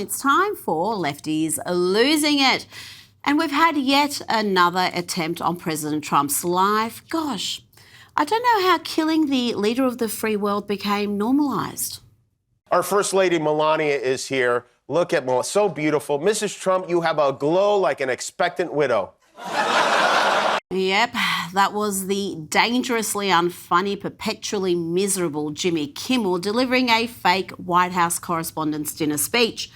It's time for Lefties Losing It. And we've had yet another attempt on President Trump's life. Gosh, I don't know how killing the leader of the free world became normalised. Our First Lady Melania is here. Look at Melania, so beautiful. Mrs. Trump, you have a glow like an expectant widow. Yep, that was the dangerously unfunny, perpetually miserable Jimmy Kimmel delivering a fake White House Correspondents' Dinner speech.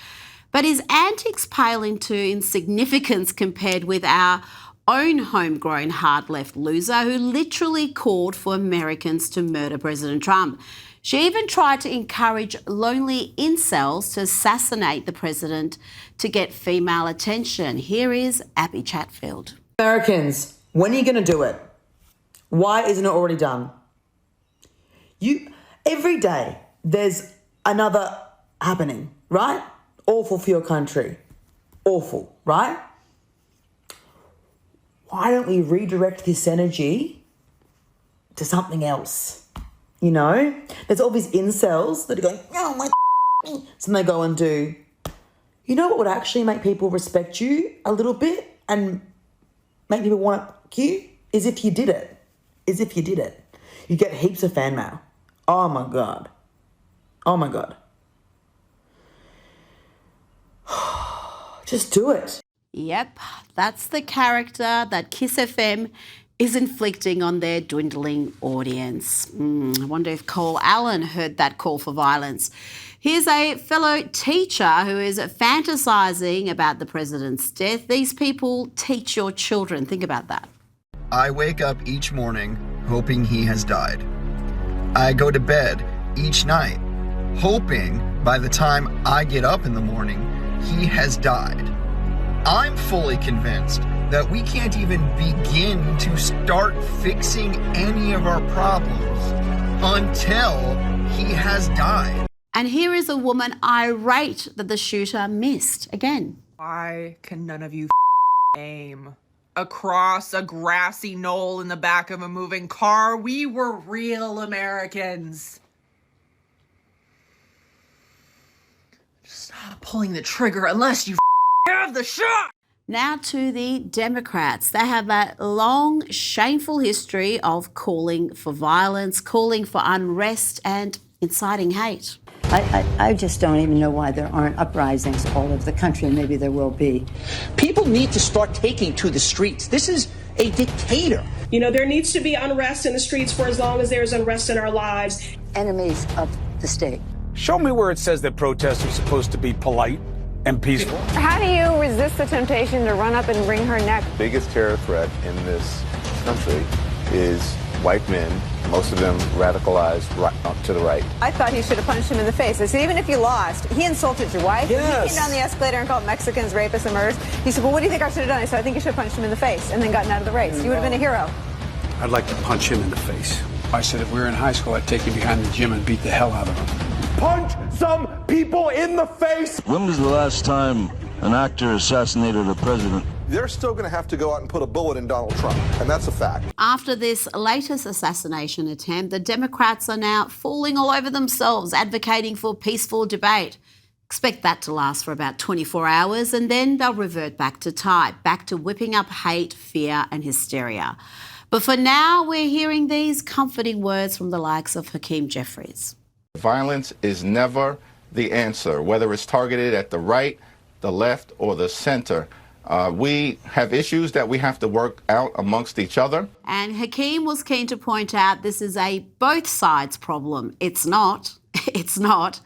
But his antics pale into insignificance compared with our own homegrown hard-left loser who literally called for Americans to murder President Trump. She even tried to encourage lonely incels to assassinate the president to get female attention. Here is Abby Chatfield. Americans, when are you going to do it? Why isn't it already done? Every day there's another happening, right? Awful for your country. Awful, right? Why don't we redirect this energy to something else? You know? There's all these incels that are going, oh my so they go and do. You know what would actually make people respect you a little bit and make people want you? Is if you did it. You get heaps of fan mail. Oh my God. Oh my God. Just do it. Yep, that's the character that Kiss FM is inflicting on their dwindling audience. I wonder if Cole Allen heard that call for violence. Here's a fellow teacher who is fantasising about the president's death. These people teach your children. Think about that. I wake up each morning hoping he has died. I go to bed each night hoping by the time I get up in the morning, he has died. I'm fully convinced that we can't even begin to start fixing any of our problems until he has died. And here is a woman irate that the shooter missed again. Why can none of you aim across a grassy knoll in the back of a moving car? We were real Americans. Stop pulling the trigger unless you have the shot. Now to the Democrats. They have that long, shameful history of calling for violence, calling for unrest and inciting hate. I just don't even know why there aren't uprisings all over the country, and maybe there will be. People need to start taking to the streets. This is a dictator. You know, there needs to be unrest in the streets for as long as there's unrest in our lives. Enemies of the state. Show me where it says that protests are supposed to be polite and peaceful. How do you resist the temptation to run up and wring her neck? The biggest terror threat in this country is white men, most of them radicalized right up to the right. I thought he should have punched him in the face. I said, even if you lost, he insulted your wife. Yes. He came down the escalator and called Mexicans rapists and murderers. He said, well, what do you think I should have done? I said, I think you should have punched him in the face and then gotten out of the race. You would have been a hero. I'd like to punch him in the face. I said if we were in high school, I'd take him behind the gym and beat the hell out of him. Punch some people in the face. When was the last time an actor assassinated a president? They're still going to have to go out and put a bullet in Donald Trump, and that's a fact. After this latest assassination attempt, the Democrats are now falling all over themselves, advocating for peaceful debate. Expect that to last for about 24 hours, and then they'll revert back to type, back to whipping up hate, fear and hysteria. But for now, we're hearing these comforting words from the likes of Hakeem Jeffries. Violence is never the answer, whether it's targeted at the right, the left, or the center. We have issues that we have to work out amongst each other. And Hakeem was keen to point out this is a both sides problem. It's not. It's not.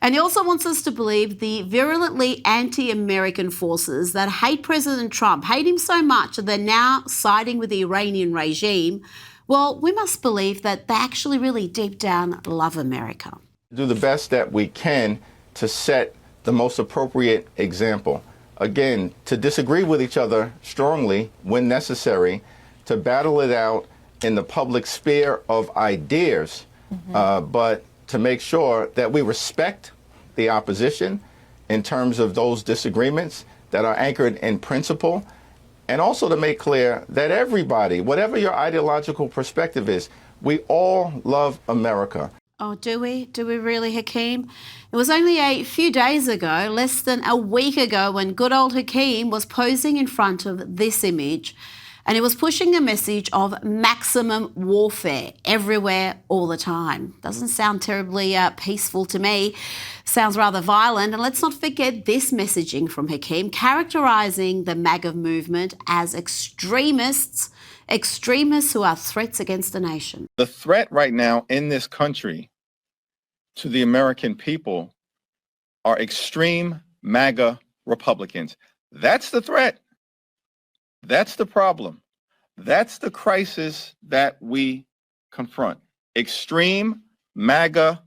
And he also wants us to believe the virulently anti-American forces that hate President Trump, hate him so much that they're now siding with the Iranian regime. Well, we must believe that they actually really deep down love America. Do the best that we can to set the most appropriate example. Again, to disagree with each other strongly when necessary, to battle it out in the public sphere of ideas, but to make sure that we respect the opposition in terms of those disagreements that are anchored in principle, and also to make clear that everybody, whatever your ideological perspective is, we all love America. Oh, do we? Do we really, Hakeem? It was only a few days ago, less than a week ago, when good old Hakeem was posing in front of this image, and he was pushing a message of maximum warfare everywhere, all the time. Doesn't sound terribly peaceful to me. Sounds rather violent. And let's not forget this messaging from Hakeem, characterising the MAGA movement as extremists who are threats against the nation. The threat right now in this country to the American people are extreme MAGA Republicans. That's the threat. That's the problem. That's the crisis that we confront. Extreme MAGA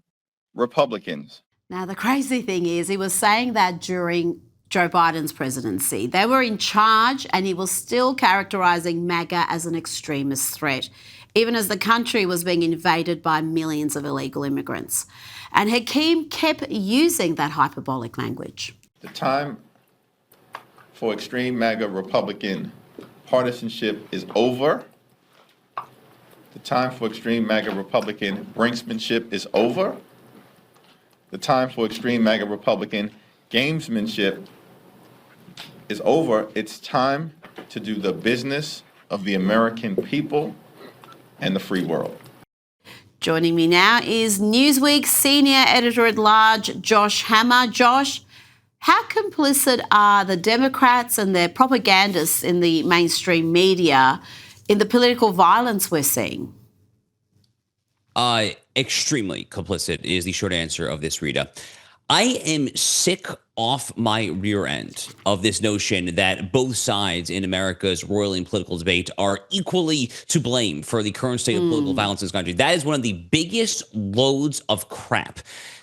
Republicans. Now, the crazy thing is, he was saying that during Joe Biden's presidency. They were in charge, and he was still characterising MAGA as an extremist threat, even as the country was being invaded by millions of illegal immigrants. And Hakeem kept using that hyperbolic language. The time for extreme MAGA Republican partisanship is over. The time for extreme MAGA Republican brinksmanship is over. The time for extreme MAGA Republican gamesmanship is over. It's time to do the business of the American people and the free world. Joining me now is Newsweek's senior editor-at-large, Josh Hammer. Josh, how complicit are the Democrats and their propagandists in the mainstream in the political violence we're seeing? Extremely complicit is the short answer of this, Rita. I am sick off my rear end of this notion that both sides in America's royal and political debate are equally to blame for the current state of political violence in this country. That is one of the biggest loads of crap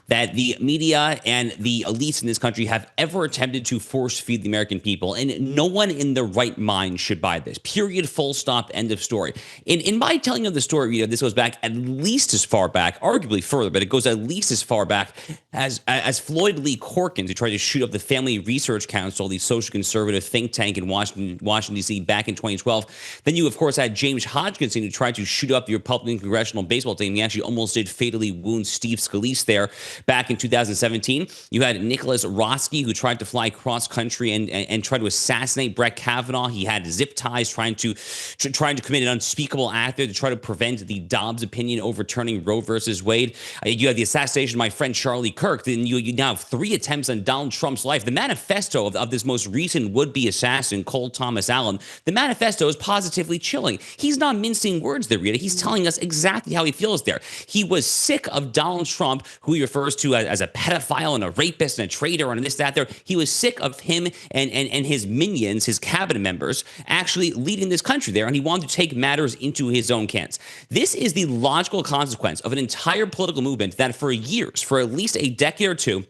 that the media and the elites in this country have ever attempted to force feed the American people. And no one in their right mind should buy this. Period, full stop, end of story. In my telling of the story, Rita, this goes back at least as far back, arguably further, but it goes at least as far back as Floyd Lee Corkins, who tried to shoot up the Family Research Council, the social conservative think tank in Washington, D.C. back in 2012. Then you, of course, had James Hodgkinson, who tried to shoot up the Republican congressional baseball team. He actually almost did fatally wound Steve Scalise there back in 2017. You had Nicholas Roski, who tried to fly cross country and try to assassinate Brett Kavanaugh. He had zip ties trying to commit an unspeakable act there to try to prevent the Dobbs opinion overturning Roe versus Wade. You had the assassination of my friend Charlie Kirk. Then you now have 3 attempts on Donald Trump's life. The manifesto of this most recent would-be assassin, Cole Thomas Allen, the manifesto is positively chilling. He's not mincing words there, Rita. He's telling us exactly how he feels there. He was sick of Donald Trump, who he refers to as a pedophile and a rapist and a traitor and this, that, there. He was sick of him and his minions, his cabinet members, actually leading this country there, and he wanted to take matters into his own hands. This is the logical consequence of an entire political movement that for years, for at least a decade or two,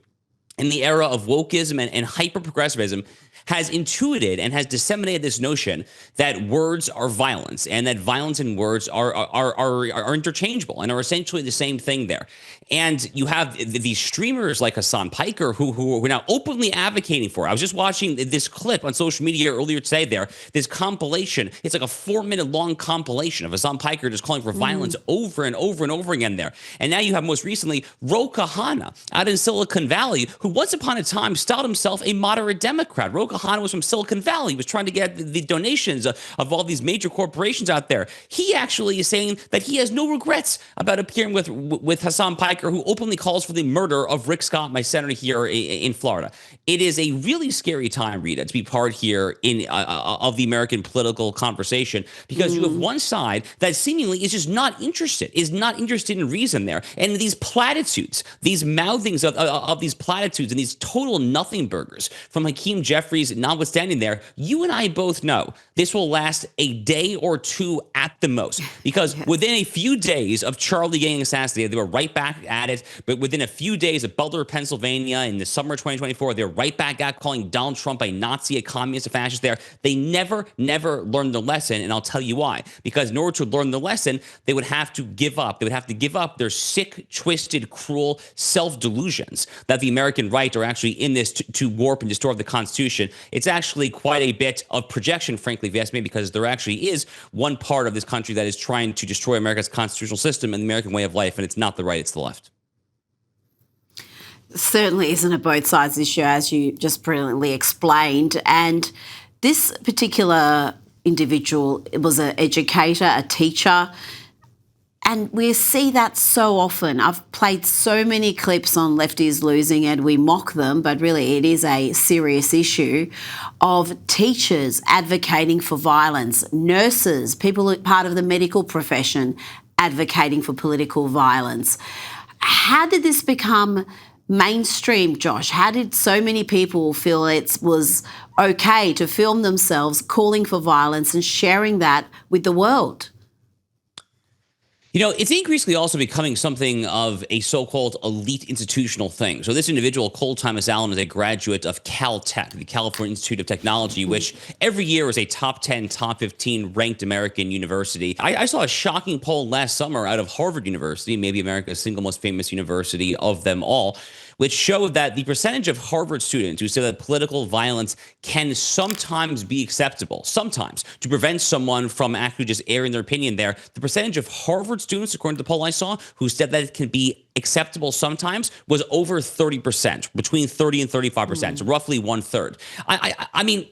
in the era of wokeism and hyper-progressivism, has intuited and has disseminated this notion that words are violence and that violence and words are interchangeable and are essentially the same thing there. And you have these streamers like Hassan Piker who are now openly advocating for it. I was just watching this clip on social media earlier today there, this compilation. It's like a 4-minute long compilation of Hassan Piker just calling for violence over and over and over again there. And now you have most recently Ro Khanna out in Silicon Valley, who once upon a time styled himself a moderate Democrat. Ro Khanna was from Silicon Valley. He was trying to get the donations of all these major corporations out there. He actually is saying that he has no regrets about appearing with Hassan Piker, who openly calls for the murder of Rick Scott, my senator here in Florida. It is a really scary time, Rita, to be part here of the American political conversation, because you have one side that seemingly is just not interested in reason there. And these platitudes, these mouthings of these platitudes and these total nothing burgers from Hakeem Jeffries notwithstanding there, you and I both know this will last a day or two at the most, because within a few days of Charlie getting assassinated, they were right back at it. But within a few days of Butler, Pennsylvania in the summer of 2024, they're right back at calling Donald Trump a Nazi, a communist, a fascist there. They never learned the lesson, and I'll tell you why. Because in order to learn the lesson, they would have to give up. They would have to give up their sick, twisted, cruel self-delusions that the American right are actually in this to warp and distort the Constitution. It's actually quite a bit of projection, frankly, if you ask me, because there actually is one part of this country that is trying to destroy America's constitutional system and the American way of life, and it's not the right, it's the left. Certainly isn't a both sides issue, as you just brilliantly explained. And this particular individual was an educator, a teacher, and we see that so often. I've played so many clips on Lefties Losing It. We mock them, but really it is a serious issue of teachers advocating for violence, nurses, people part of the medical profession advocating for political violence. How did this become mainstream, Josh? How did so many people feel it was okay to film themselves calling for violence and sharing that with the world? You know, it's increasingly also becoming something of a so-called elite institutional thing. So this individual, Cole Thomas Allen, is a graduate of Caltech, the California Institute of Technology, which every year is a top 10, top 15 ranked American university. I saw a shocking poll last summer out of Harvard University, maybe America's single most famous university of them all, which showed that the percentage of Harvard students who say that political violence can sometimes be acceptable, sometimes, to prevent someone from actually just airing their opinion there, the percentage of Harvard students, according to the poll I saw, who said that it can be acceptable sometimes was over 30%, between 30 and 35%, so roughly 1/3. I mean,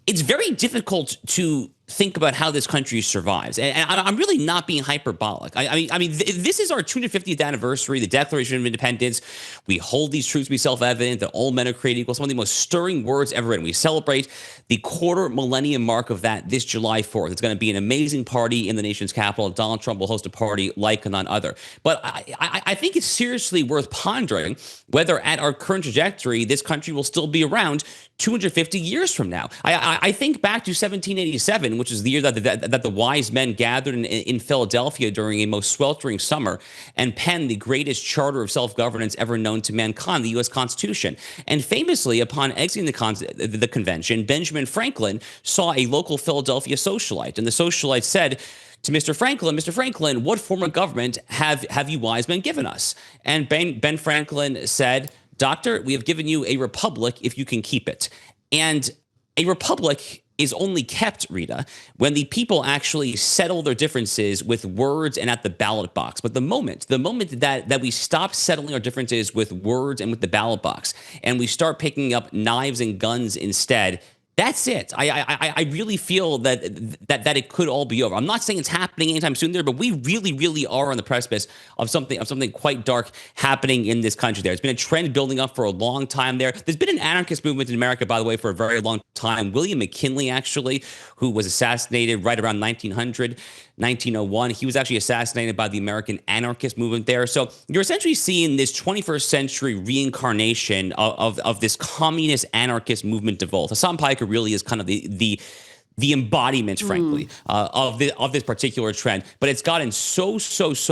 it's very difficult to think about how this country survives. And I'm really not being hyperbolic. I mean, this is our 250th anniversary, the Declaration of Independence. We hold these truths to be self-evident, that all men are created equal, some of the most stirring words ever written. We celebrate the quarter millennium mark of that this July 4th. It's going to be an amazing party in the nation's capital. Donald Trump will host a party like none other. But I think it's seriously worth pondering whether at our current trajectory, this country will still be around 250 years from now. I think back to 1787, which is the year that the wise men gathered in Philadelphia during a most sweltering summer and penned the greatest charter of self-governance ever known to mankind, the U.S. Constitution. And famously, upon exiting the convention, Benjamin Franklin saw a local Philadelphia socialite, and the socialite said to Mr. Franklin, what form of government have you wise men given us? And Ben Franklin said, Doctor, we have given you a republic if you can keep it. And a republic is only kept, Rita, when the people actually settle their differences with words and at the ballot box. But the moment that we stop settling our differences with words and with the ballot box, and we start picking up knives and guns instead, that's it. I really feel that it could all be over. I'm not saying it's happening anytime soon there, but we really are on the precipice of something quite dark happening in this country there. It's been a trend building up for a long time there. There's been an anarchist movement in America, by the way, for a very long time. William McKinley, actually, who was assassinated right around 1901. He was actually assassinated by the American anarchist movement there. So you're essentially seeing this 21st century reincarnation of this communist anarchist movement evolve. Hassan Piker really is kind of the embodiment, frankly, of this particular trend. But it's gotten so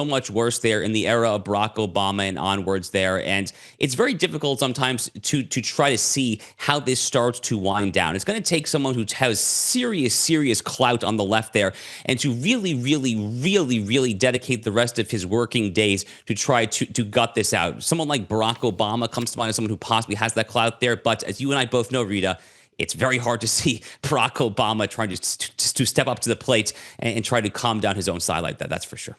much worse there in the era of Barack Obama and onwards there. And it's very difficult sometimes to try to see how this starts to wind down. It's going to take someone who has serious clout on the left there and to really dedicate the rest of his working days to try to gut this out. Someone like Barack Obama comes to mind as someone who possibly has that clout there. But as you and I both know, Rita, it's very hard to see Barack Obama trying to step up to the plate and try to calm down his own side like that. That's for sure.